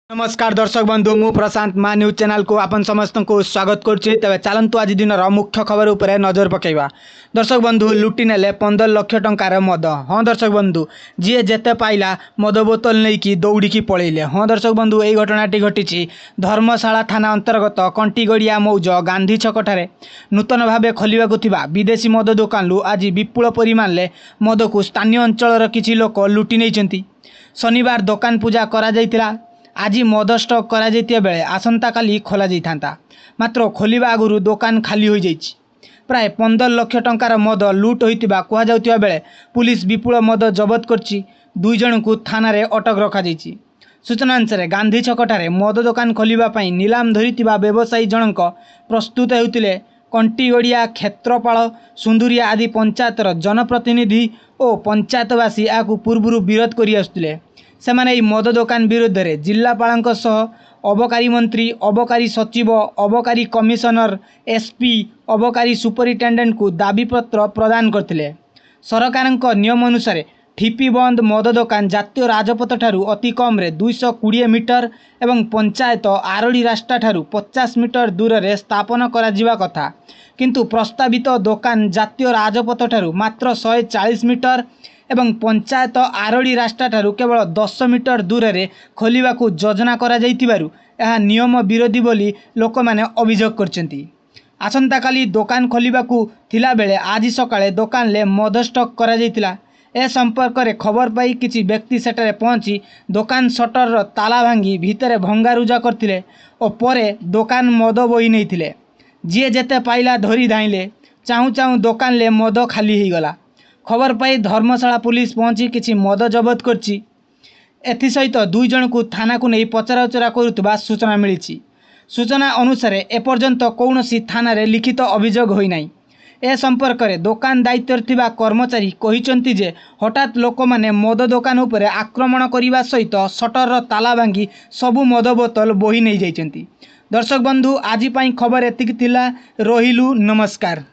नमस्कार दर्शक बंधु मु प्रशांत मा न्यूज चैनल को आपन समस्त को स्वागत करुच्ची। तेज चलतु आज दिन मुख्य खबर उपर नजर पकेवा। दर्शक बंधु लुटि नेले 15 लाख टंकार मद। हाँ दर्शक बंधु जी जेते पाइला मद बोतल नहीं कि दौड़ी पलैले। हाँ दर्शक बंधु यही घटनाटी घटी धर्मशाला थाना अंतर्गत कंटीगड़िया मौज गांधी छक ठारे नूतन भाव खोलवा विदेशी मद दुकान आज विपुल परिमाण में मद को स्थानीय अंचल किसी लोक लुटि नहीं। शनिवार दुकान पूजा करा आज मद स्टक करा बेले आसंता काली खोला जाइथांता, मात्र खोलिबा आगुरु दुकान खाली हो जाइछि। प्राय 15 लाख टंकार मद लुट होइतिबा कुहा जाउतिबा बेले पुलिस विपुल मद जबत करछि। 2 जन को थाना रे अटक रखा जाइछि। सूचना अनुसार गांधी छकठारे मद दुकान खोलिबा पई नीलाम धरितिबा व्यवसायी जनक प्रस्तुत हेउतिले कंटीगड़िया क्षेत्रपाल सुंदुरिया आदि पंचायतर जनप्रतिनिधि और पंचायतवासी याकू पूर्व विरोध करि आसुतिले। सेमाने ई मद दुकान विरुद्ध रे जिल्लापाल सह अबकारी मंत्री, अबकारी सचिव, अबकारी कमिशनर, एसपी, अबकारी सुपरिटेडेंट को दाबीपत्र प्रदान करथिले। सरकारक नियम अनुसार ठिपी बंद मद दुकान जातीय राजपथ ठारू अति कम रे 220 मीटर एवं पंचायत आरड़ी रास्ता ठारू 50 मीटर दूर रे स्थापन करा जिवा कथा, किंतु प्रस्तावित दुकान जातीय राजपथ ठारू मात्र 140 मीटर एवं पंचायत आरड़ी रास्ता ठारू केवल 10 मीटर दूर रे खोलिबा को योजना करा जाइतिबारु यह नियम विरोधी बोली लोक माने अभियोग करचंती। आसंता काली दुकान खोलिबा को थिला बेले आज सकाळे दुकान ले मद स्टक करा जाइतिला। ए संपर्क में खबर पाई किसी व्यक्ति सेठारे पहुंची दुकान सटर ताला भांगी भितरे भंगारुजा करथिले और परे दुकान मद बोही नहीं। जी जेते पाइला धरी धाइले, चाहू चाहू दुकान ले मद खाली हो गला। खबर पाई धर्मशाला पुलिस पहुंची किसी मद जबत करछि। एथि सहित 2 जन को थाना को नहीं पचराउचरा करुवा सूचना मिली। सूचना अनुसार एपर्यंत कौनसी थाना रे लिखित अभियोग होई नाही। ए संपर्क में दुकान दायित्व थिबा कर्मचारी कहिसंती जे हठात लोक माने मद दुकान उपरे आक्रमण करिवा सहित सटर ताला भांगी सबु मद बोतल बोही नहीं जाइछंती। दर्शक बंधु आज पई खबर एतिक थिला। रहिलु, नमस्कार।